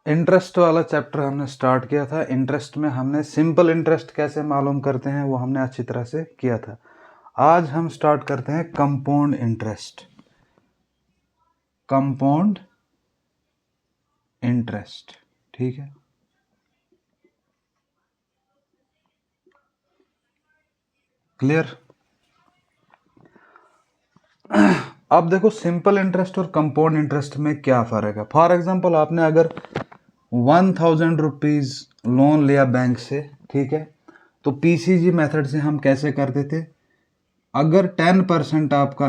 Interest वाला chapter हमने start किया था। इंटरेस्ट में हमने सिंपल इंटरेस्ट कैसे मालूम करते हैं वो हमने अच्छी तरह से किया था। आज हम स्टार्ट करते हैं कंपाउंड इंटरेस्ट। कंपाउंड इंटरेस्ट, ठीक है। क्लियर? अब देखो सिंपल इंटरेस्ट और कंपाउंड इंटरेस्ट में क्या फ़र्क है। फॉर एग्जांपल आपने अगर 1000 रुपीज़ लोन लिया बैंक से, ठीक है, तो पीसीजी मेथड से हम कैसे करते थे, अगर 10% आपका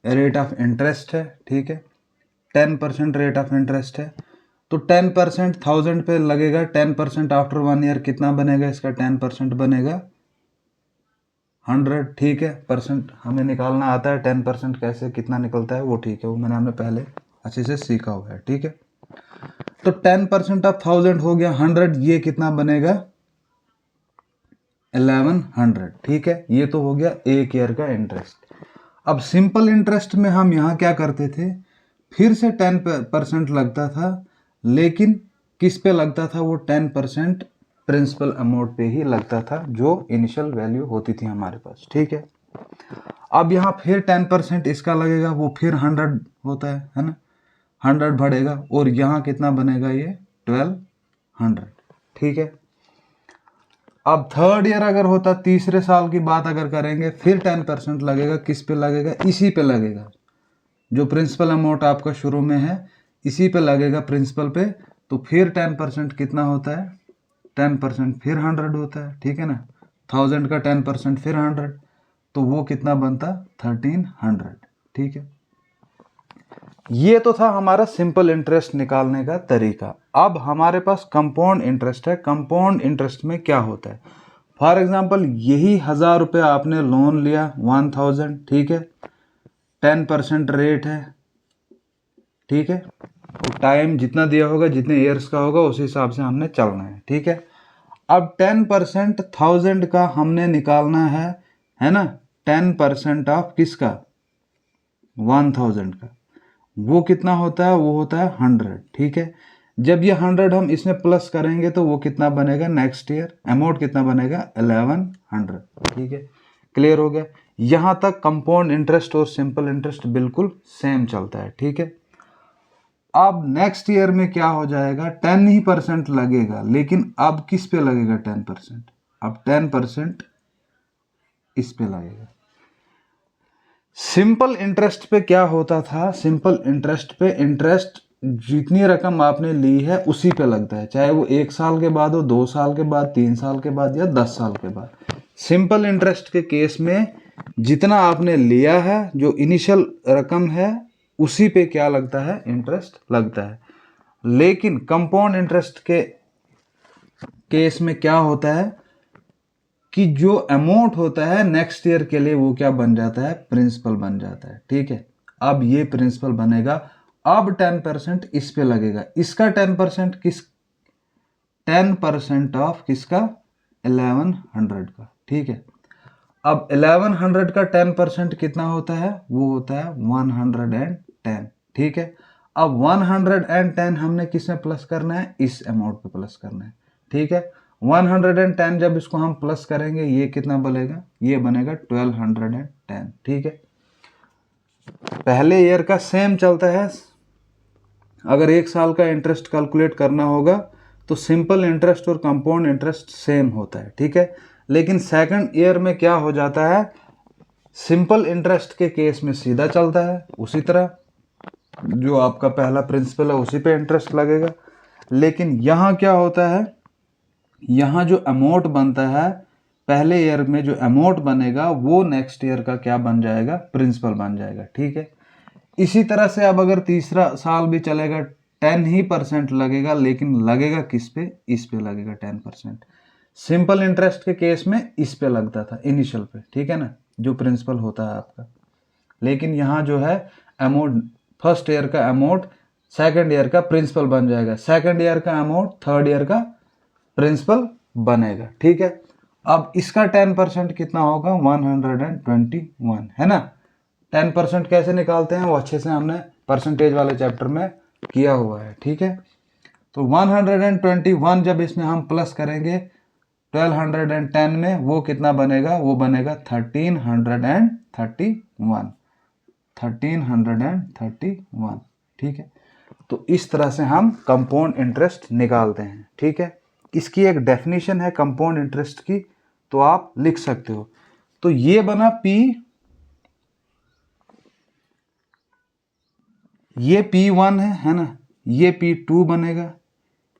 रेट ऑफ इंटरेस्ट है, ठीक है, 10% रेट ऑफ इंटरेस्ट है, तो 10% 1000 पे लगेगा, 10% आफ्टर 1 ईयर कितना बनेगा इसका, 10% बनेगा 100, ठीक है। परसेंट हमें निकालना आता है, 10% कैसे कितना निकलता है वो, ठीक है, वो हमने पहले अच्छे से सीखा हुआ है, ठीक है। तो 10% ऑफ 1000 हो गया 100, ये कितना बनेगा 1100, ठीक है। ये तो हो गया एक ईयर का इंटरेस्ट। अब सिंपल इंटरेस्ट में हम यहाँ क्या करते थे, फिर से 10% लगता था, लेकिन किस पे लगता था वो 10% प्रिंसिपल अमाउंट पे ही लगता था, जो इनिशियल वैल्यू होती थी हमारे पास, ठीक है। अब यहाँ फिर 10% इसका लगेगा, वो फिर 100 होता है ना, 100 बढ़ेगा और यहाँ कितना बनेगा ये 1200, ठीक है। अब थर्ड ईयर अगर होता, तीसरे साल की बात अगर करेंगे, फिर 10% लगेगा, किस पे लगेगा, इसी पे लगेगा, जो प्रिंसिपल अमाउंट आपका शुरू में है इसी पे लगेगा प्रिंसिपल पे। तो फिर 10% कितना होता है, 10% फिर 100 होता है, ठीक है ना। 1000 का 10% फिर 100, तो वो कितना बनता 1300, ठीक है। ये तो था हमारा सिंपल इंटरेस्ट निकालने का तरीका। अब हमारे पास कंपाउंड इंटरेस्ट है। कंपाउंड इंटरेस्ट में क्या होता है, फॉर एग्जांपल यही 1000 रुपये आपने लोन लिया 1000, ठीक है, 10% रेट है, ठीक है। तो टाइम जितना दिया होगा, जितने ईयर्स का होगा उस हिसाब से हमने चलना है, ठीक है। अब 10% 1000 का हमने निकालना है ना, 10% ऑफ किसका 1000 का, वो कितना होता है, वो होता है 100, ठीक है। जब ये 100 हम इसमें प्लस करेंगे तो वो कितना बनेगा, नेक्स्ट ईयर अमाउंट कितना बनेगा 1100, ठीक है। क्लियर हो गया? यहाँ तक कंपाउंड इंटरेस्ट और सिंपल इंटरेस्ट बिल्कुल सेम चलता है, ठीक है। अब नेक्स्ट ईयर में क्या हो जाएगा, 10% ही लगेगा, लेकिन अब किस पे लगेगा 10%, अब 10% इस पे लगेगा। सिंपल इंटरेस्ट पे क्या होता था, सिंपल इंटरेस्ट पे इंटरेस्ट जितनी रकम आपने ली है उसी पे लगता है, चाहे वो 1 साल के बाद हो, 2 साल के बाद, 3 साल के बाद या 10 साल के बाद। सिंपल इंटरेस्ट के केस में जितना आपने लिया है, जो इनिशियल रकम है, उसी पे क्या लगता है, इंटरेस्ट लगता है। लेकिन कंपाउंड इंटरेस्ट के केस में क्या होता है कि जो अमाउंट होता है नेक्स्ट ईयर के लिए वो क्या बन जाता है, प्रिंसिपल बन जाता है, ठीक है। अब ये प्रिंसिपल बनेगा, अब 10% इस पे लगेगा, इसका 10% किस, 10% ऑफ किसका 1100 का, ठीक है। अब 1100 का 10% कितना होता है, वो होता है 110, ठीक है। अब 110 हमने किस में प्लस करना है, इस अमाउंट पे प्लस करना है, ठीक है। 110 जब इसको हम प्लस करेंगे ये कितना बनेगा, ये बनेगा 1210, ठीक है। पहले ईयर का सेम चलता है। अगर 1 साल का इंटरेस्ट कैलकुलेट करना होगा तो सिंपल इंटरेस्ट और कंपाउंड इंटरेस्ट सेम होता है, ठीक है। लेकिन सेकंड ईयर में क्या हो जाता है, सिंपल इंटरेस्ट के केस में सीधा चलता है, उसी तरह जो आपका पहला प्रिंसिपल है उसी पे इंटरेस्ट लगेगा। लेकिन यहाँ क्या होता है, यहाँ जो अमाउंट बनता है पहले ईयर में, जो अमाउंट बनेगा वो नेक्स्ट ईयर का क्या बन जाएगा, प्रिंसिपल बन जाएगा, ठीक है। इसी तरह से अब अगर तीसरा साल भी चलेगा 10% ही लगेगा, लेकिन लगेगा किस पे, इस पे लगेगा 10%। सिंपल इंटरेस्ट के केस में इस पे लगता था इनिशियल पे, ठीक है ना, जो प्रिंसिपल होता है आपका। लेकिन यहाँ जो है अमाउंट, फर्स्ट ईयर का अमाउंट सेकंड ईयर का प्रिंसिपल बन जाएगा, सेकंड ईयर का अमाउंट थर्ड ईयर का प्रिंसिपल बनेगा, ठीक है। अब इसका 10% कितना होगा, 121 है ना। 10% कैसे निकालते हैं वो अच्छे से हमने परसेंटेज वाले चैप्टर में किया हुआ है, ठीक है। तो 121 जब इसमें हम प्लस करेंगे 1210 में, वो कितना बनेगा, वो बनेगा 1331। ठीक है, तो इस तरह से हम कंपाउंड इंटरेस्ट निकालते हैं। ठीक है, इसकी एक डेफिनेशन है कंपाउंड इंटरेस्ट की, तो आप लिख सकते हो। तो ये बना P, ये P1 है ना, ये P2 बनेगा,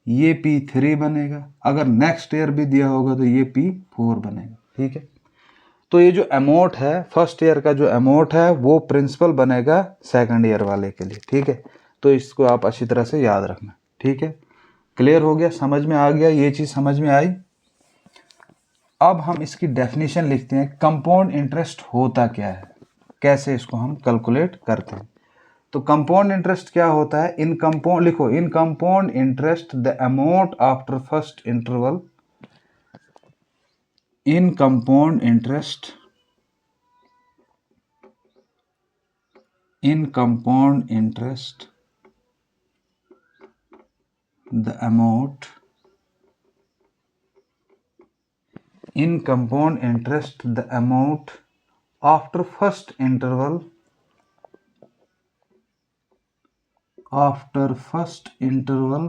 ये P3 बनेगा, अगर नेक्स्ट ईयर भी दिया होगा तो ये P4 बनेगा। ठीक है, तो ये जो अमाउंट है फर्स्ट ईयर का, जो अमाउंट है वो प्रिंसिपल बनेगा सेकंड ईयर वाले के लिए। ठीक है, तो इसको आप अच्छी तरह से याद रखना। ठीक है, क्लियर हो गया, समझ में आ गया, ये चीज समझ में आई। अब हम इसकी डेफिनेशन लिखते हैं, कंपाउंड इंटरेस्ट होता क्या है, कैसे इसको हम कैलकुलेट करते हैं। तो कंपाउंड इंटरेस्ट क्या होता है, इन कंपाउंड लिखो, in compound interest the amount after first interval, in compound interest, in compound interest the amount, in compound interest the amount after first interval, after first interval,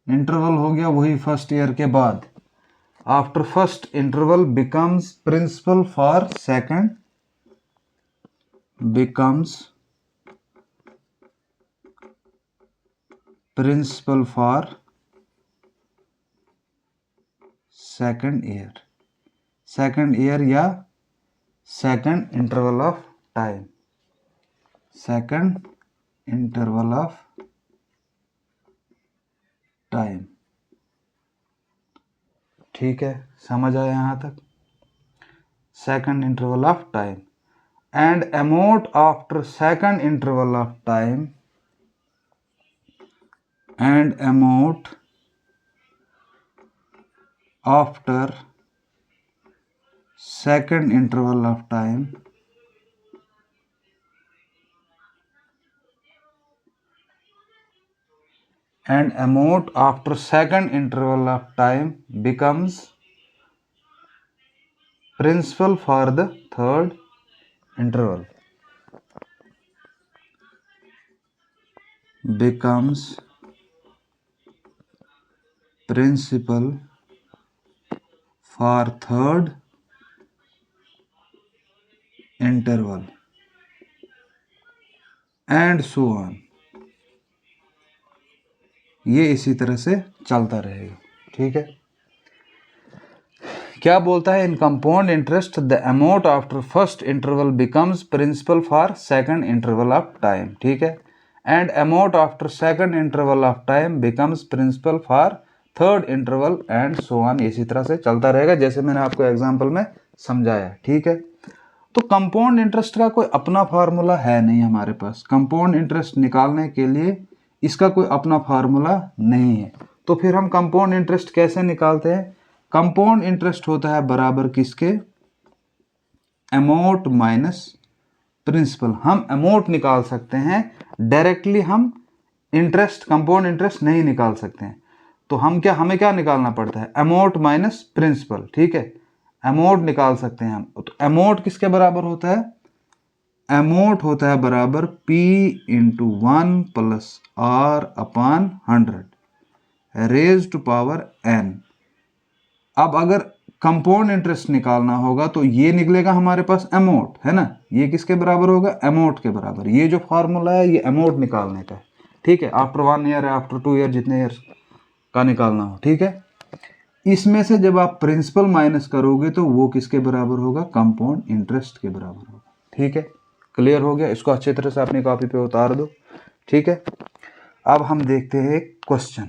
interval हो गया वही first year के बाद, after first interval becomes principal for second, becomes principal for second year, second year या second interval of time, second interval of time. ठीक है, समझ आया यहां तक, second interval of time, and amount after second interval of time, and amount after second interval of time, and amount after second interval of time becomes principal for the third interval, becomes principal for third interval, and so on। ये इसी तरह से चलता रहेगा। ठीक है, क्या बोलता है, in compound interest the amount after first interval becomes principal for second interval of time. ठीक है, and amount after second interval of time becomes principal for third interval, and so on. इसी तरह से चलता रहेगा जैसे मैंने आपको एग्जांपल में समझाया। ठीक है, तो कंपाउंड इंटरेस्ट का कोई अपना फार्मूला है नहीं हमारे पास, कंपाउंड इंटरेस्ट निकालने के लिए इसका कोई अपना फार्मूला नहीं है। तो फिर हम कंपाउंड इंटरेस्ट कैसे निकालते हैं, कंपाउंड इंटरेस्ट होता है बराबर किसके, अमाउंट माइनस प्रिंसिपल। हम अमाउंट निकाल सकते हैं डायरेक्टली, हम इंटरेस्ट, कंपाउंड इंटरेस्ट नहीं निकाल सकते हैं। तो हम क्या, हमें क्या निकालना पड़ता है, अमाउंट माइनस प्रिंसिपल। ठीक है, अमाउंट निकाल सकते हैं हम। तो अमाउंट किसके बराबर होता है, अमाउंट होता है बराबर P into 1 plus R upon 100 raise to power n। अब अगर कंपाउंड इंटरेस्ट निकालना होगा तो ये निकलेगा हमारे पास अमाउंट, है ना, ये किसके बराबर होगा, अमाउंट के बराबर। ये जो फॉर्मूला है ये अमाउंट निकालने का है। ठीक है, आफ्टर 1 ईयर, आफ्टर 2 ईयर, जितने ईयर का निकालना हो। ठीक है, इसमें से जब आप प्रिंसिपल माइनस करोगे तो वो किसके बराबर होगा, कंपाउंड इंटरेस्ट के बराबर होगा। ठीक है, क्लियर हो गया, इसको अच्छी तरह से अपनी कॉपी पे उतार दो। ठीक है, अब हम देखते हैं क्वेश्चन।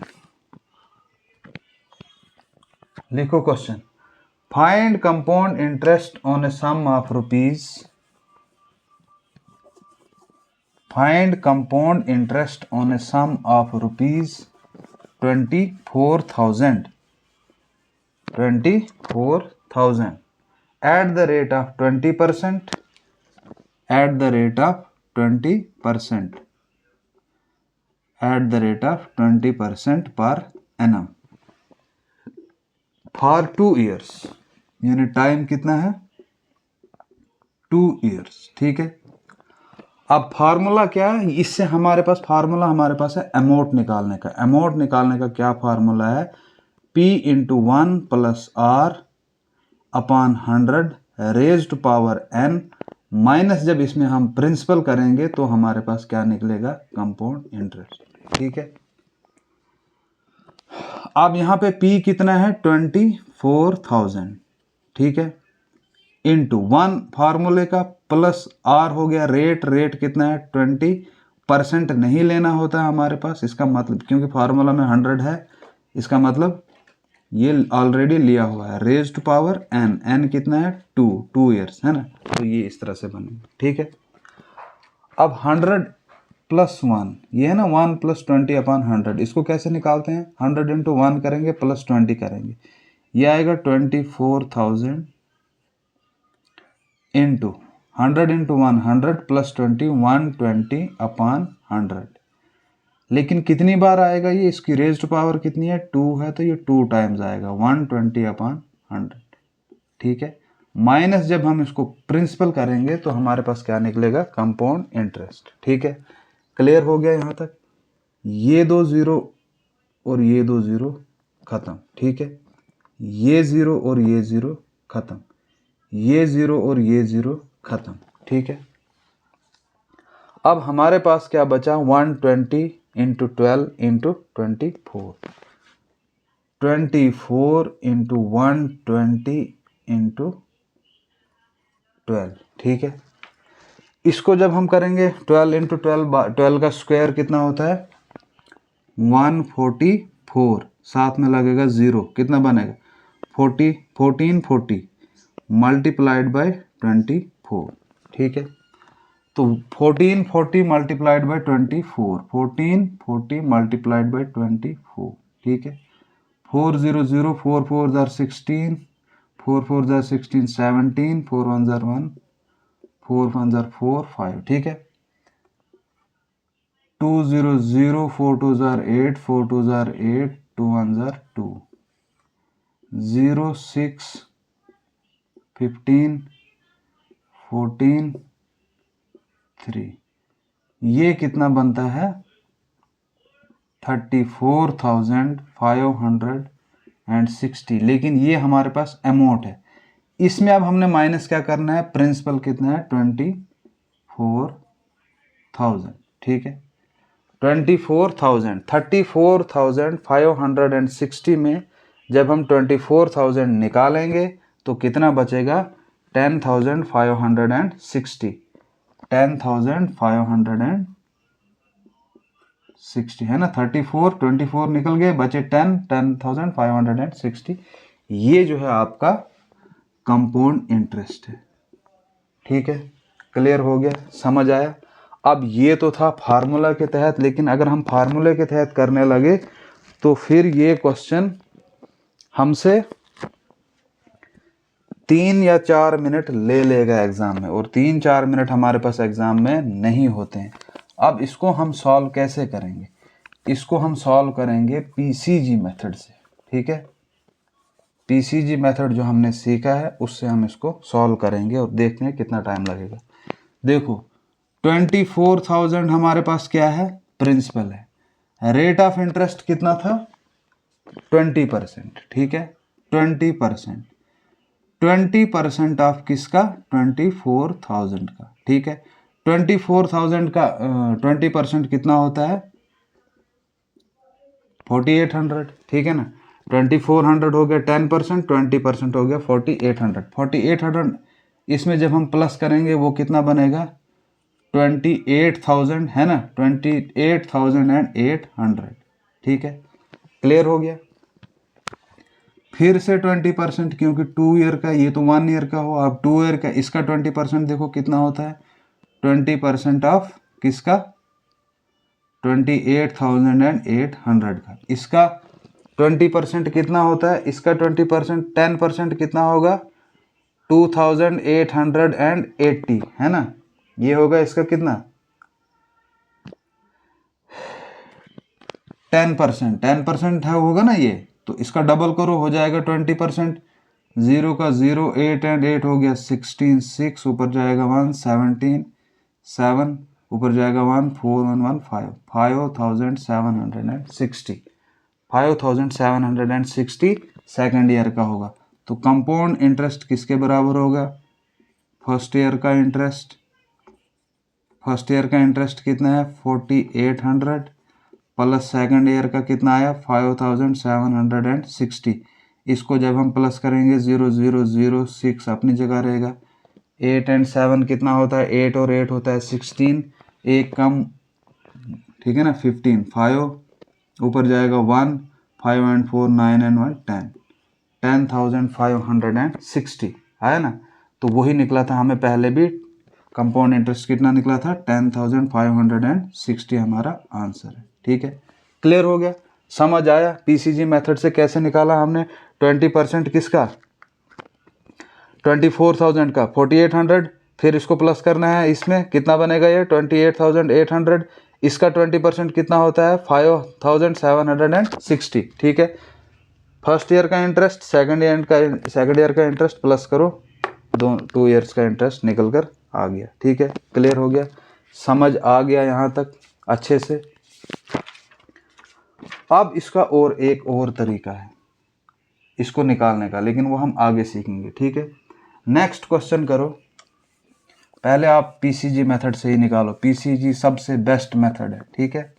लिखो question, find compound interest on a sum of rupees, find compound interest on a sum of rupees 24,000 at the rate of 20%, at the rate of 20%, at the rate of 20% per annum for 2 years, यानी time कितना है 2 years. ठीक है, अब formula क्या है, इससे हमारे पास फार्मूला हमारे पास है अमाउंट निकालने का। अमाउंट निकालने का क्या फार्मूला है, P into 1 plus R upon 100 raised power n minus, जब इसमें हम प्रिंसिपल करेंगे तो हमारे पास क्या निकलेगा, कंपाउंड इंटरेस्ट। ठीक है, अब यहाँ पे P कितना है 24,000। ठीक है, इंटू 1 फार्मूले का प्लस आर हो गया रेट, रेट कितना है 20% नहीं लेना होता है हमारे पास, इसका मतलब क्योंकि फार्मूला में 100 है, इसका मतलब ये ऑलरेडी लिया हुआ है। Raise to power N, N कितना है 2 ईयर्स है ना, तो ये इस तरह से बनेगा। ठीक है, अब 100 प्लस 1, ये है ना 1 प्लस 20 अपॉन 100, इसको कैसे निकालते हैं, 100 इंटू 1 करेंगे प्लस 20 करेंगे, ये आएगा 24,000 इंटू 100 इंटू 100 प्लस 20 120 अपॉन 100। लेकिन कितनी बार आएगा ये, इसकी रेज्ड पावर कितनी है 2 है, तो ये 2 टाइम्स आएगा 120 अपॉन 100। ठीक है, माइनस जब हम इसको प्रिंसिपल करेंगे तो हमारे पास क्या निकलेगा, कंपाउंड इंटरेस्ट। ठीक है, क्लियर हो गया यहाँ तक, ये 2 जीरो और ये 2 जीरो खत्म। ठीक है, ये 0 और ये 0 खत्म, ये 0 और ये 0 खत्म। ठीक है, अब हमारे पास क्या बचा, 120 इंटू 12 इंटू 24, 24 इंटू 120 इंटू 12। ठीक है, इसको जब हम करेंगे 12 इंटू 12 का स्क्वायर कितना होता है 144, साथ में लगेगा 0, कितना बनेगा 1440 मल्टीप्लाइड बाय 24। ठीक है, तो 1440 मल्टीप्लाइड बाय 24, 1440 मल्टीप्लाइड बाय 24। ठीक है, 4 0 0, 4 4 जार 16, 4 4 जार 16 17, 4 1 जार 1, 4 1 जार 4 5। ठीक है, 2 0 0, 4 2 जार 8, 4 2 जार 8, 2 1 जार 2, 0 6 15 14 3, ये कितना बनता है 34,560। लेकिन ये हमारे पास अमाउंट है, इसमें अब हमने माइनस क्या करना है, प्रिंसिपल कितना है 24,000। ठीक है, 34,560 में जब हम 24,000 निकालेंगे तो कितना बचेगा 10,560, 10,560 है ना, 34 24 निकल गए, बचे 10,560। ये जो है आपका कंपाउंड इंटरेस्ट है। ठीक है, क्लियर हो गया, समझ आया। अब ये तो था फार्मूला के तहत, लेकिन अगर हम फार्मूले के तहत करने लगे तो फिर ये क्वेश्चन हमसे 3 या 4 मिनट ले लेगा एग्जाम में, और 3-4 मिनट हमारे पास एग्जाम में नहीं होते हैं। अब इसको हम सॉल्व कैसे करेंगे, इसको हम सॉल्व करेंगे पीसीजी मेथड से। ठीक है, पीसीजी मेथड जो हमने सीखा है उससे हम इसको सॉल्व करेंगे और देखते हैं कितना टाइम लगेगा। देखो 24,000 हमारे पास क्या है, प्रिंसिपल है, रेट ऑफ इंटरेस्ट कितना था 20%। ठीक है, 20%, 20% ऑफ किसका 24,000 का। ठीक है, 24,000 का 20% कितना होता है 4800। ठीक है ना, 2400 हो गया 10%, 20% हो गया 4800। 4800 इसमें जब हम प्लस करेंगे वो कितना बनेगा 28,000 है ना, 28,800। ठीक है, क्लियर हो गया। फिर से 20%, क्योंकि 2 ईयर का, ये तो 1 ईयर का हो, अब 2 ईयर का, इसका 20% देखो कितना होता है 20% ऑफ किसका 28,800 का, इसका 20% कितना होता है, इसका 20% 10% कितना होगा 2,880 है ना, ये होगा इसका कितना 10%, 10% है होगा ना ये, तो इसका डबल करो हो जाएगा 20%। 0 का 0, 8 एंड 8 हो गया 16, 6 ऊपर जाएगा 1, 17, 7 ऊपर जाएगा 1, 4 1 1 5, 5760, 5760 सेकेंड ईयर का होगा। तो कंपाउंड इंटरेस्ट किसके बराबर होगा? फर्स्ट ईयर का इंटरेस्ट। फर्स्ट ईयर का इंटरेस्ट कितना है? 4800 प्लस सेकंड ईयर का कितना आया? 5760। इसको जब हम प्लस करेंगे 0006 अपनी जगह रहेगा। 8 एंड 7 कितना होता है? 8 और 8 होता है 16, एक कम, ठीक है ना, 15, 5 ऊपर जाएगा 1, 5 एंड 4 9 एंड 1 10, 10,560 है ना। तो वही निकला था हमें पहले भी, कंपाउंड इंटरेस्ट कितना निकला था? 10,560 हमारा आंसर है। ठीक है, क्लियर हो गया, समझ आया? पीसीजी मेथड से कैसे निकाला हमने 20% किसका? 24,000 का 4800, फिर इसको प्लस करना है, इसमें कितना बनेगा ये? 28,800। इसका 20% कितना होता है? 5,760। ठीक है, फर्स्ट ईयर का इंटरेस्ट, सेकंड ईयर का इंटरेस्ट प्लस करो, 2 ईयर्स का इंटरेस्ट निकल कर आ गया। ठीक है, क्लियर हो गया, समझ आ गया यहाँ तक अच्छे से? अब इसका एक और तरीका है इसको निकालने का, लेकिन वो हम आगे सीखेंगे। ठीक है, नेक्स्ट क्वेश्चन करो। पहले आप पीसीजी मेथड से ही निकालो, पीसीजी सबसे बेस्ट मेथड है। ठीक है,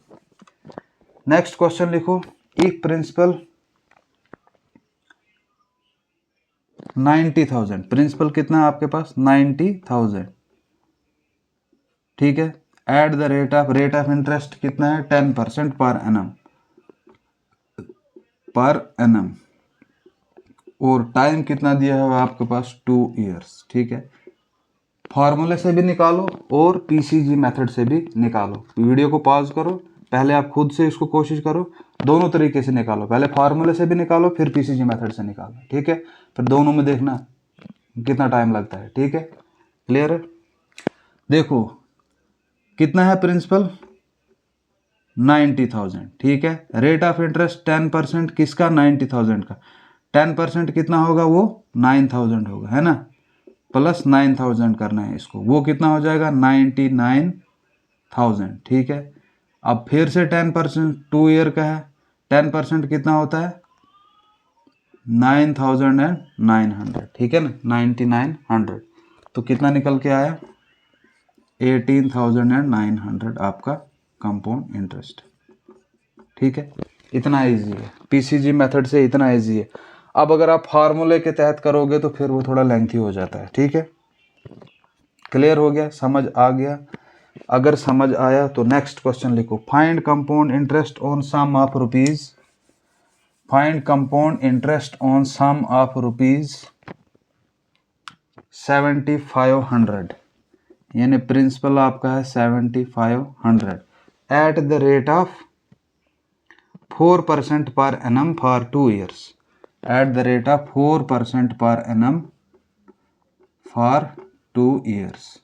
नेक्स्ट क्वेश्चन लिखो। इफ प्रिंसिपल 90,000, प्रिंसिपल कितना है आपके पास? 90,000। ठीक है, at the rate of interest कितना है? 10% पर एनम, और टाइम कितना दिया है आपके पास? 2 ईयर्स। ठीक है, फॉर्मूले से भी निकालो और पीसीजी मेथड से भी निकालो। वीडियो को पॉज करो, पहले आप खुद से इसको कोशिश करो, दोनों तरीके से निकालो। पहले फॉर्मूले से भी निकालो, फिर पीसीजी मेथड से निकालो। ठीक है, फिर दोनों में देखना कितना टाइम लगता है। ठीक है, क्लियर है? देखो कितना है प्रिंसिपल? 90,000। ठीक है, रेट ऑफ इंटरेस्ट 10%, किसका? 90,000 का। 10% कितना होगा? वो 9,000 होगा, है ना, प्लस 9,000 करना है इसको, वो कितना हो जाएगा? 99,000। ठीक है, अब फिर से 10%, 2 ईयर का है, 10% कितना होता है? 9,900। ठीक है ना, 9,900। तो कितना निकल के आया? 18,900 आपका कंपाउंड इंटरेस्ट। ठीक है, इतना इजी है, पीसीजी मेथड से इतना इजी है। अब अगर आप फार्मूले के तहत करोगे तो फिर वो थोड़ा लेंथी हो जाता है। ठीक है, क्लियर हो गया, समझ आ गया? अगर समझ आया तो नेक्स्ट क्वेश्चन लिखो। Find compound interest on sum of rupees, find compound interest on sum of rupees 7,500, यानी प्रिंसिपल आपका है 7,500 at the rate of 4% per annum for 2 years, at the rate of 4% per annum for 2 years,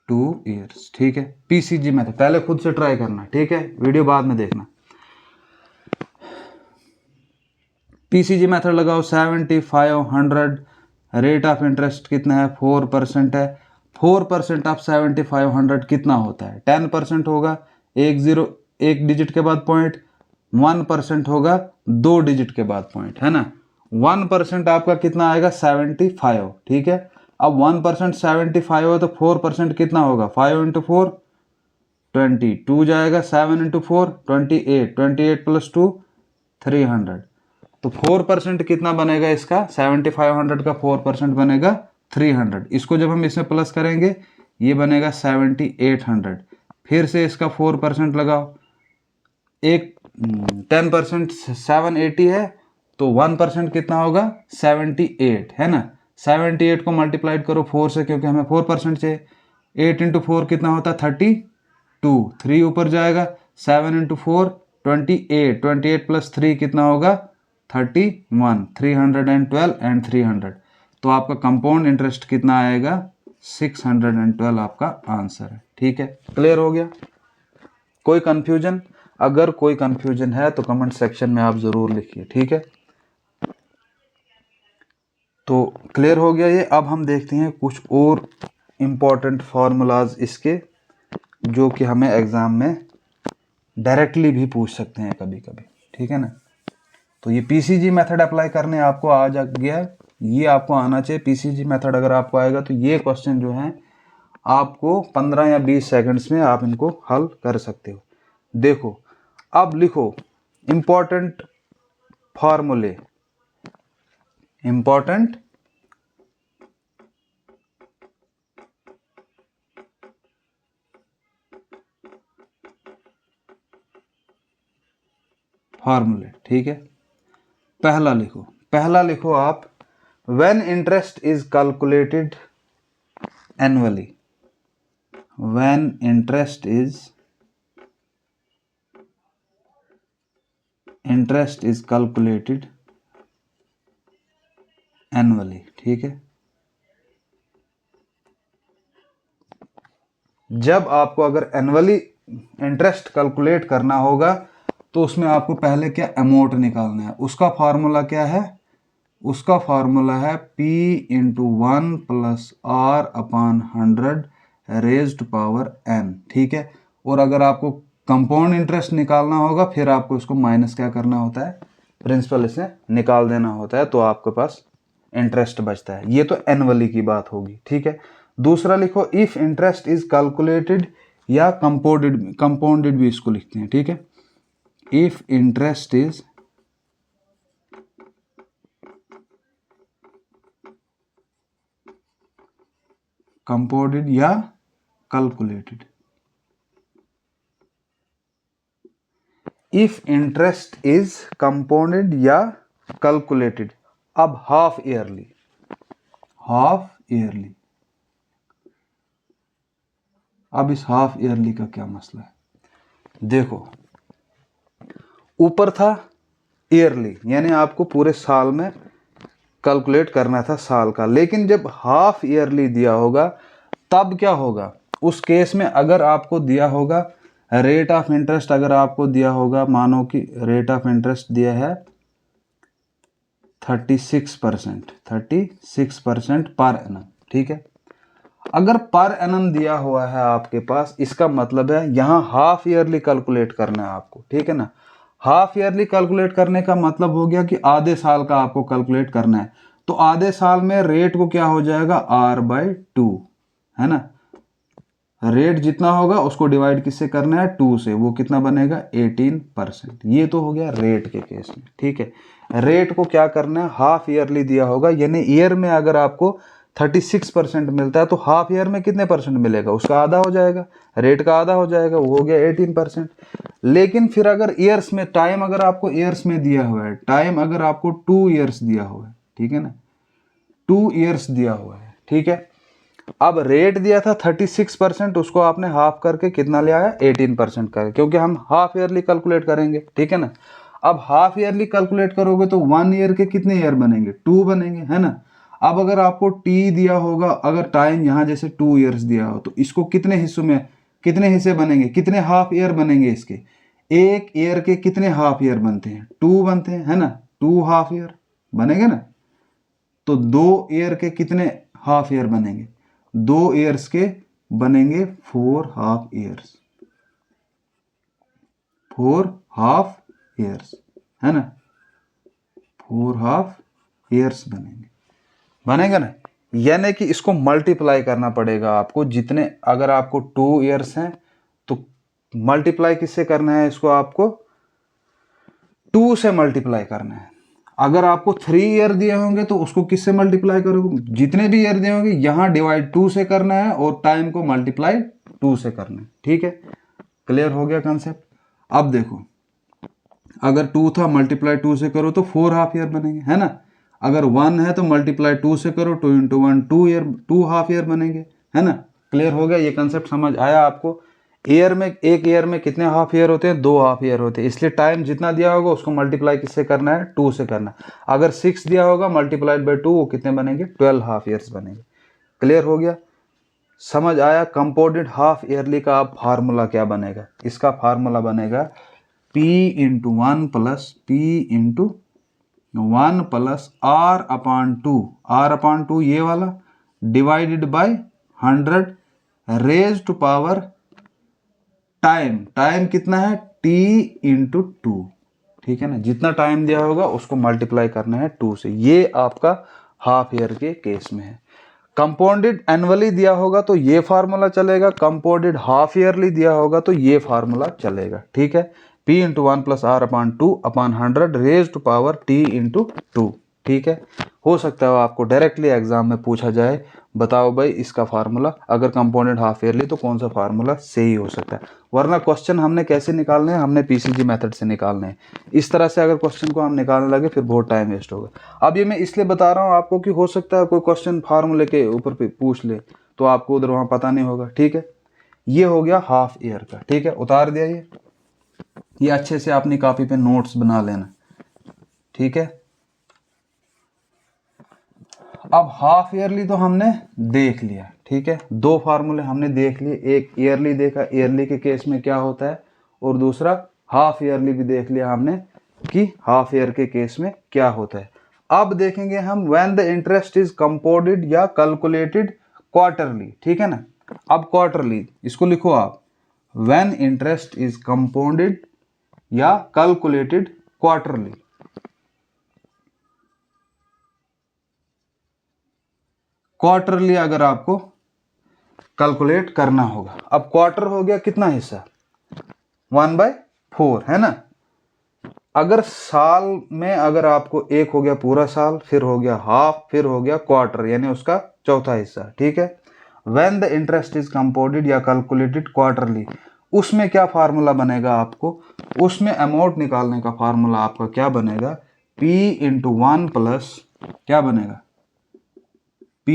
2 years. ठीक है, PCG method पहले खुद से try करना। ठीक है, वीडियो बाद में देखना। पीसीजी मेथड लगाओ, 7,500, रेट ऑफ इंटरेस्ट कितना है? 4% है। 4% ऑफ 7,500 कितना होता है? 10% होगा, एक डिजिट के बाद पॉइंट, 1% होगा 2 डिजिट के बाद पॉइंट, है ना। 1% आपका कितना आएगा? 75। ठीक है, अब 1% 75 हो तो 4% कितना होगा? 5 इंटू 4 20, 2 जाएगा, 7 इंटू 4 28, 28 प्लस 2 300। तो 4% कितना बनेगा इसका? 7,500 का 4% बनेगा 300। इसको जब हम इसमें प्लस करेंगे ये बनेगा 7,800। फिर से इसका 4% लगाओ, एक 10% 780 है, तो 1% कितना होगा? 78, है ना। 78 को मल्टीप्लाइड करो 4 से, क्योंकि हमें 4% चाहिए। 8 इंटू 4 कितना होता है? 32, 3 ऊपर जाएगा, 7 इंटू 4 28, 28 प्लस 3 कितना होगा? 31, 312 एंड 300। तो आपका कंपाउंड इंटरेस्ट कितना आएगा? 612 आपका आंसर है। ठीक है, क्लियर हो गया? कोई कन्फ्यूजन? अगर कोई कन्फ्यूजन है तो कमेंट सेक्शन में आप ज़रूर लिखिए, ठीक है। तो क्लियर हो गया ये। अब हम देखते हैं कुछ और इम्पोर्टेंट फार्मूलाज इसके, जो कि हमें एग्ज़ाम में डायरेक्टली भी पूछ सकते हैं कभी कभी, ठीक है ना। तो ये पीसीजी मेथड अप्लाई करने आपको आ जा गया, ये आपको आना चाहिए। पीसीजी मेथड अगर आपको आएगा तो ये क्वेश्चन जो है आपको 15 या 20 सेकंड्स में आप इनको हल कर सकते हो। देखो अब लिखो इम्पोर्टेंट फार्मूले, इम्पोर्टेंट फार्मूले, ठीक है। पहला लिखो आप, when interest is calculated annually, when interest is calculated annually, ठीक है। जब आपको अगर एनुअली इंटरेस्ट कैलकुलेट करना होगा तो उसमें आपको पहले क्या अमाउंट निकालना है। उसका फार्मूला क्या है? उसका फार्मूला है P into 1 plus R upon 100 raised power n, ठीक है। और अगर आपको कंपाउंड इंटरेस्ट निकालना होगा फिर आपको इसको माइनस क्या करना होता है, प्रिंसिपल इसे निकाल देना होता है, तो आपके पास इंटरेस्ट बचता है। ये तो एनुअली की बात होगी, ठीक है। दूसरा लिखो, इफ इंटरेस्ट इज कैलकुलेटेड या कंपाउंडेड भी इसको लिखते हैं, ठीक है। इफ इंटरेस्ट इज कंपाउंडेड या calculated, if interest is compounded या कैलकुलेटेड। अब हाफ ईयरली, अब इस हाफ ईयरली का क्या मसला है? देखो ऊपर था ईयरली, यानी आपको पूरे साल में कैलकुलेट करना था साल का, लेकिन जब हाफ ईयरली दिया होगा तब क्या होगा? उस केस में अगर आपको दिया होगा रेट ऑफ इंटरेस्ट, अगर आपको दिया होगा, मानो कि रेट ऑफ इंटरेस्ट दिया है 36% पर एनम, ठीक है। अगर पर एनम दिया हुआ है आपके पास, इसका मतलब है यहाँ हाफ ईयरली कैलकुलेट करना है आपको, ठीक है ना। हाफ ईयरली कैलकुलेट करने का मतलब हो गया कि आधे साल का आपको कैलकुलेट करना है। तो आधे साल में रेट को क्या हो जाएगा, R/2, है ना। रेट जितना होगा उसको डिवाइड किससे करना है, 2 से, वो कितना बनेगा 18%। ये तो हो गया रेट के केस में, ठीक है। रेट को क्या करना है, हाफ ईयरली दिया होगा, यानी ईयर में अगर आपको 36% मिलता है तो हाफ ईयर में कितने परसेंट मिलेगा, उसका आधा हो जाएगा, रेट का आधा हो जाएगा, वो हो गया 18%। लेकिन फिर अगर ईयर्स में, टाइम अगर आपको ईयर्स में दिया हुआ है, टाइम अगर आपको 2 ईयर्स दिया हुआ है, ठीक है ना, 2 ईयर्स दिया हुआ है, ठीक है। अब रेट दिया था 36%, उसको आपने हाफ करके कितना ले आया, 18% करके, क्योंकि हम हाफ ईयरली कैलकुलेट करेंगे, ठीक है ना। अब हाफ ईयरली कैलकुलेट करोगे तो 1 ईयर के कितने ईयर बनेंगे, 2 बनेंगे, है ना। अब अगर आपको टी दिया होगा, अगर टाइम यहाँ जैसे 2 ईयर्स दिया हो, तो इसको कितने हिस्सों में, कितने हिस्से बनेंगे, कितने हाफ ईयर बनेंगे इसके, एक ईयर के कितने हाफ ईयर बनते हैं, 2 बनते हैं, है ना, 2 हाफ ईयर बनेंगे ना। तो 2 ईयर के कितने हाफ ईयर बनेंगे, 2 ईयर्स के बनेंगे 4 हाफ ईयर्स, 4 हाफ ईयर्स, है ना, 4 हाफ ईयर्स बनेगा ना। यानी कि इसको मल्टीप्लाई करना पड़ेगा आपको, जितने, अगर आपको 2 ईयर्स हैं तो मल्टीप्लाई किससे करना है, इसको आपको 2 से मल्टीप्लाई करना है। अगर आपको 3 ईयर दिए होंगे तो उसको किससे मल्टीप्लाई करोगे, जितने भी ईयर दिए होंगे यहाँ डिवाइड 2 से करना है और टाइम को मल्टीप्लाई 2 से करना है, ठीक है। क्लियर हो गया कंसेप्ट। अब देखो अगर 2 था मल्टीप्लाई 2 से करो तो 4 हाफ ईयर बनेंगे, है ना। अगर 1 है तो मल्टीप्लाई 2 से करो, 2 इंटू 1 2 हाफ ईयर बनेंगे, है ना। क्लियर हो गया, ये कंसेप्ट समझ आया आपको। ईयर में, एक ईयर में कितने हाफ ईयर होते हैं, 2 हाफ ईयर होते हैं, इसलिए टाइम जितना दिया होगा उसको मल्टीप्लाई किससे करना है, 2 से करना है। अगर 6 दिया होगा मल्टीप्लाइड बाई 2, वो कितने बनेंगे, 12 हाफ ईयर्स बनेंगे। क्लियर हो गया। समझ आया? कंपाउंडेड हाफ ईयरली का अब फार्मूला क्या बनेगा? इसका फार्मूला बनेगा P into 1 plus P into 1 plus R/2 ये वाला divided by 100 raise to power time कितना है? T इंटू 2, ठीक है ना? जितना टाइम दिया होगा उसको मल्टीप्लाई करना है 2 से। ये आपका हाफ ईयर के केस में है। कंपाउंडेड एनुअली दिया होगा तो ये फार्मूला चलेगा, कंपाउंडेड हाफ ईयरली दिया होगा तो ये फार्मूला चलेगा, ठीक है? P into 1 plus R/2/100 raise to power T into 2, ठीक है? हो सकता है आपको डायरेक्टली एग्जाम में पूछा जाए, बताओ भाई इसका फार्मूला, अगर कंपाउंडेड हाफ ईयरली तो कौन सा फार्मूला सही हो सकता है। वरना क्वेश्चन हमने कैसे निकालने हैं? हमने PCG मेथड से निकालने हैं। इस तरह से अगर क्वेश्चन को हम निकालने लगे फिर बहुत टाइम वेस्ट होगा। अब ये मैं इसलिए बता रहा हूँ आपको कि हो सकता है कोई क्वेश्चन फार्मूले के ऊपर पूछ ले तो आपको उधर वहाँ पता नहीं होगा, ठीक है? ये हो गया हाफ ईयर का, ठीक है? उतार दिया ये अच्छे से अपनी कॉपी पे नोट्स बना लेना, ठीक है? अब हाफ ईयरली तो हमने देख लिया, ठीक है? दो फार्मूले हमने देख लिए, एक ईयरली देखा, ईयरली के केस में क्या होता है, और दूसरा हाफ ईयरली भी देख लिया हमने कि हाफ ईयर के केस में क्या होता है। अब देखेंगे हम when the interest is compounded या कैलकुलेटेड क्वार्टरली, ठीक है ना? अब क्वार्टरली इसको लिखो आप, व्हेन इंटरेस्ट इज कंपाउंडेड या कैलकुलेटेड क्वार्टरली। क्वार्टरली अगर आपको कैलकुलेट करना होगा, अब क्वार्टर हो गया कितना हिस्सा? 1/4, है ना? अगर साल में अगर आपको एक हो गया पूरा साल, फिर हो गया हाफ, फिर हो गया क्वार्टर, यानी उसका चौथा हिस्सा, ठीक है? When the interest is compounded या कैलकुलेटेड क्वार्टरली, उसमें क्या फार्मूला बनेगा आपको? उसमें अमाउंट निकालने का फार्मूला आपका क्या बनेगा? P इंटू 1 प्लस क्या बनेगा? P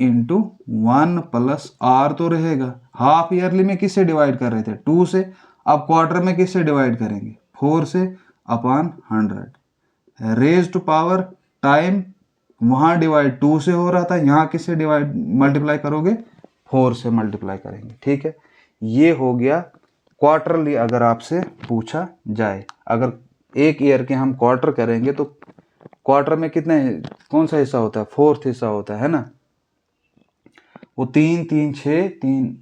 इंटू 1 प्लस R तो रहेगा। हाफ ईयरली में किससे डिवाइड कर रहे थे? 2 से। अब क्वार्टर में किससे डिवाइड करेंगे? 4 से upon 100 raise to power time, वहां डिवाइड 2 से हो रहा था, यहाँ किससे डिवाइड मल्टीप्लाई करोगे? 4 से मल्टीप्लाई करेंगे, ठीक है? ये हो गया क्वार्टरली अगर आपसे पूछा जाए। अगर एक ईयर के हम क्वार्टर करेंगे तो क्वार्टर में कितने, कौन सा हिस्सा होता है? 4th हिस्सा होता है ना? वो 3 3 6 3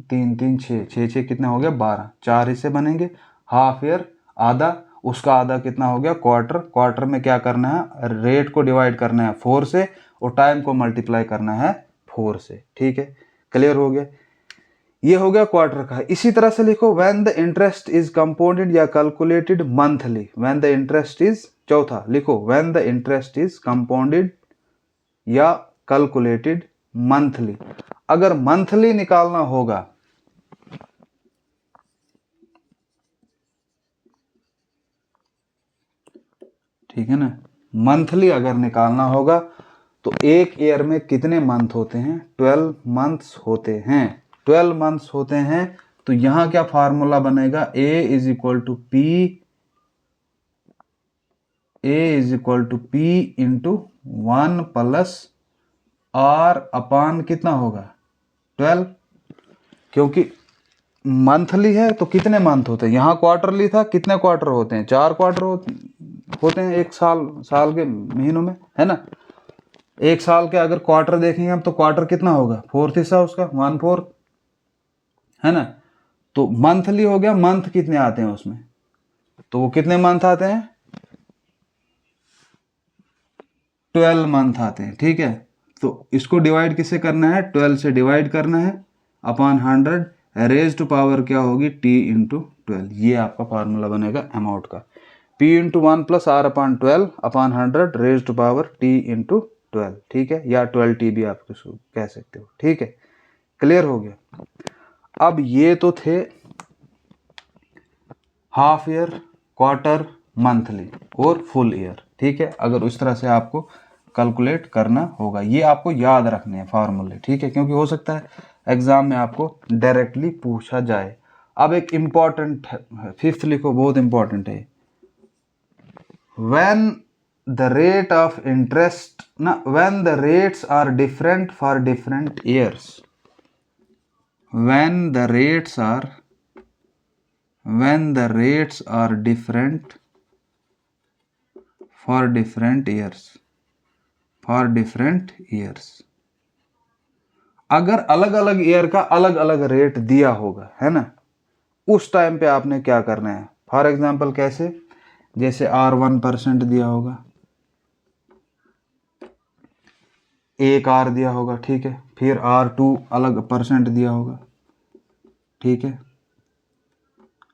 3 3 6 6 6 कितना हो गया? 12, 4 हिस्से बनेंगे। हाफ ईयर आधा, उसका आधा कितना हो गया? क्वार्टर। क्वार्टर में क्या करना है? रेट को डिवाइड करना है 4 से और टाइम को मल्टीप्लाई करना है 4 से, ठीक है? क्लियर हो गया? ये हो गया क्वार्टर का। इसी तरह से लिखो when the interest is compounded या calculated monthly. When the interest is, चौथा लिखो, when the interest is compounded या कैलकुलेटेड मंथली। अगर मंथली निकालना होगा ठीक है ना, मंथली अगर निकालना होगा तो एक ईयर में कितने मंथ होते हैं? 12 मंथ्स होते हैं। 12 मंथ्स होते हैं तो यहां क्या फार्मूला बनेगा? A is equal to P into 1 plus R upon कितना होगा? 12, क्योंकि मंथली है तो कितने मंथ होते हैं? यहाँ क्वार्टरली था, कितने क्वार्टर होते हैं? 4 क्वार्टर होते हैं एक साल के महीनों में, है ना? एक साल के अगर क्वार्टर देखेंगे हम तो क्वार्टर कितना होगा? 4th हिस्सा उसका, 1/4, है ना? तो मंथली हो गया, मंथ कितने आते हैं उसमें? तो वो कितने मंथ आते हैं? 12 मंथ आते हैं, ठीक है? तो इसको डिवाइड किससे करना है? 12 से डिवाइड करना है अपॉन 100 रेज टू पावर क्या होगी? T into 12। ये आपका फार्मूला बनेगा अमाउंट का, P into 1 plus R upon 12 upon 100 raise to power T into 12, ठीक है? या 12T भी आप कह सकते हो, ठीक है? क्लियर हो गया? अब ये तो थे हाफ ईयर, क्वार्टर, मंथली और फुल ईयर, ठीक है? अगर उस तरह से आपको कैलकुलेट करना होगा, ये आपको याद रखने हैं फार्मूले, ठीक है? क्योंकि हो सकता है एग्जाम में आपको डायरेक्टली पूछा जाए। अब एक इंपॉर्टेंट 5th लिखो, बहुत इंपॉर्टेंट है। When the rate of interest ना, when the rates are different for different years, when the rates are different for different years, अगर अलग अलग ईयर का अलग अलग रेट दिया होगा, है ना, उस टाइम पे आपने क्या करना है। फॉर एग्जाम्पल कैसे, जैसे R1 % दिया होगा, एक R दिया होगा, ठीक है, फिर R2 अलग % दिया होगा, ठीक है,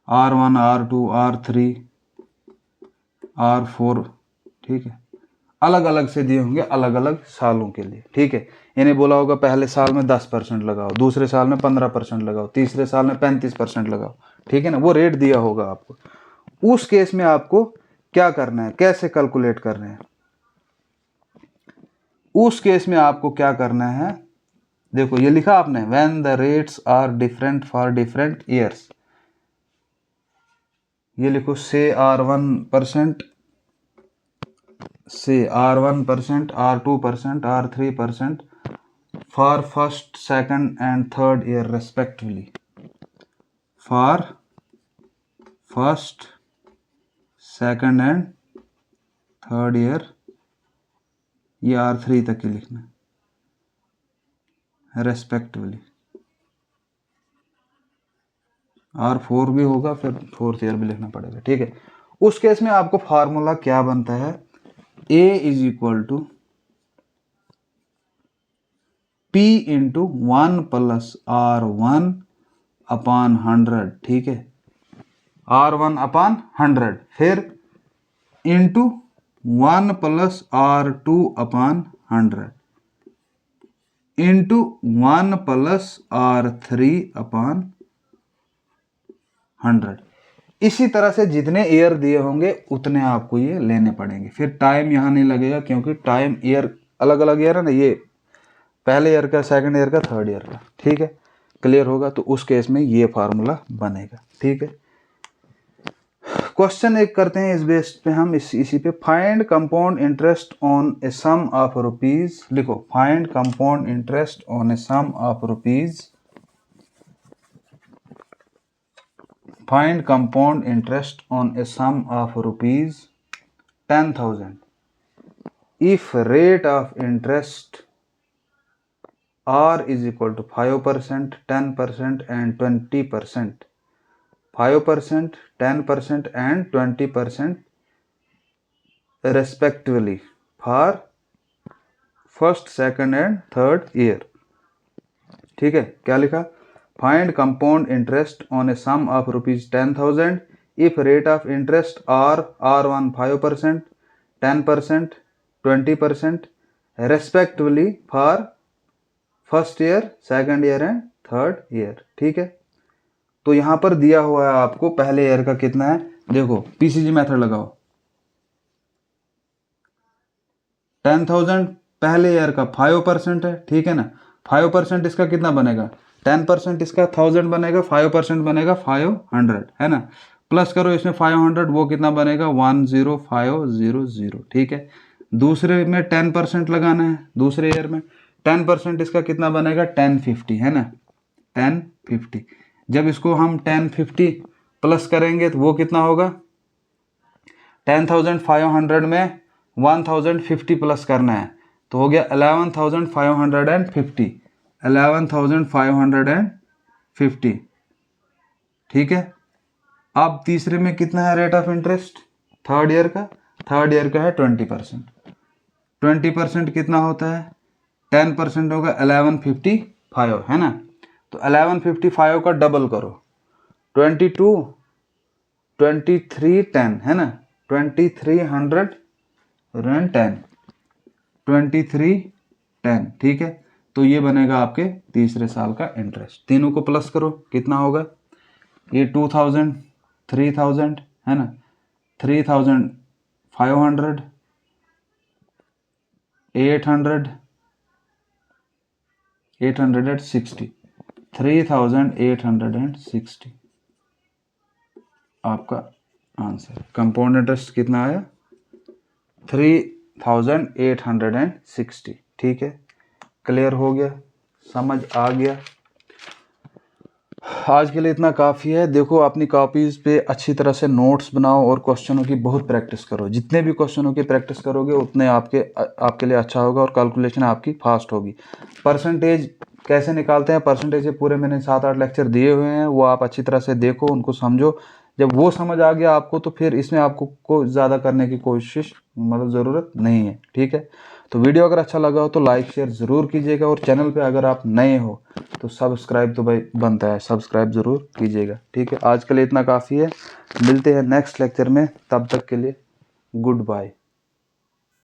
R1 R2 R3 R4, ठीक है, अलग अलग से दिए होंगे अलग अलग सालों के लिए, ठीक है। इन्हें बोला होगा पहले साल में 10% लगाओ, दूसरे साल में 15% लगाओ, तीसरे साल में 35% लगाओ, ठीक है ना, वो रेट दिया होगा आपको। उस केस में आपको क्या करना है, कैसे कैलकुलेट करना है, उस केस में आपको क्या करना है, देखो ये लिखा आपने, when the rates are different for different years, ये लिखो से R1%, से R1%, R2%, R3% for first, second and third year respectively, for first, second and third year, ये R3 तक ही लिखना है, रेस्पेक्टिवली, R4 भी होगा, फिर फोर्थ ईयर भी लिखना पड़ेगा, ठीक है। उस केस में आपको फार्मूला क्या बनता है, A is equal to P into 1 + R1 upon 100, ठीक है, R1 अपॉन 100, फिर into 1 + R2 upon 100 into 1 + R3 upon 100। इसी तरह से जितने ईयर दिए होंगे उतने आपको ये लेने पड़ेंगे। फिर टाइम यहाँ नहीं लगेगा, क्योंकि टाइम ईयर अलग अलग ईयर है ना, ये पहले ईयर का, सेकंड ईयर का, थर्ड ईयर का, ठीक है, क्लियर होगा। तो उस केस में ये फार्मूला बनेगा, ठीक है। क्वेश्चन एक करते हैं इस बेस पे हम, इसी पे, find compound interest on a sum of rupees, लिखो, find compound interest on a sum of rupees, find compound interest on a sum of rupees 10,000 if rate of interest R is equal to 5%, 10% and 20%, 5%, 10% and 20% respectively for first, second and third year, ठीक है। क्या लिखा, find compound interest on a sum of rupees 10,000 if rate of interest R1 5%, 10%, 20% respectively for first year, second year and third year, ठीक है। तो यहां पर दिया हुआ है आपको पहले ईयर का कितना है, देखो PCG मेथड लगाओ, 10,000 पहले ईयर का 5% है, ठीक है ना, 5% इसका कितना बनेगा, 10% इसका 1000 बनेगा, 5% बनेगा 500, है ना, प्लस करो इसमें 500, वो कितना बनेगा 10500, ठीक है। दूसरे में 10% लगाना है, दूसरे ईयर में 10% इसका कितना बनेगा 1050, है ना, 1050। जब इसको हम 1050 प्लस करेंगे तो वो कितना होगा, 10,500 में 1050 प्लस करना है तो हो गया 11,550, 11,550, ठीक है। अब तीसरे में कितना है rate of interest, third year का, थर्ड ईयर का है 20%, 20% कितना होता है, 10% होगा 1155, है ना। तो 1155 का डबल करो, 22, 2310, है ना, 2310, 2310, ठीक है। तो ये बनेगा आपके तीसरे साल का इंटरेस्ट। तीनों को प्लस करो, कितना होगा, ये 2000, 3000, है ना, 3500, 800, 860, 3860 आपका आंसर। कंपाउंड इंटरेस्ट कितना आया, 3860, ठीक है। क्लियर हो गया, समझ आ गया। आज के लिए इतना काफ़ी है। देखो अपनी कॉपीज़ पे अच्छी तरह से नोट्स बनाओ और क्वेश्चनों की बहुत प्रैक्टिस करो। जितने भी क्वेश्चनों की प्रैक्टिस करोगे उतने आपके लिए अच्छा होगा और कैलकुलेशन आपकी फास्ट होगी। परसेंटेज कैसे निकालते हैं, परसेंटेज के पूरे मैंने 7-8 लेक्चर दिए हुए हैं, वो आप अच्छी तरह से देखो, उनको समझो। जब वो समझ आ गया आपको तो फिर इसमें आपको को ज़्यादा करने की कोशिश ज़रूरत नहीं है। ठीक है, तो वीडियो अगर अच्छा लगा हो तो लाइक शेयर ज़रूर कीजिएगा और चैनल पे अगर आप नए हो तो सब्सक्राइब तो भाई बनता है, सब्सक्राइब ज़रूर कीजिएगा। ठीक है, आज के लिए इतना काफ़ी है। मिलते हैं नेक्स्ट लेक्चर में, तब तक के लिए गुड बाय।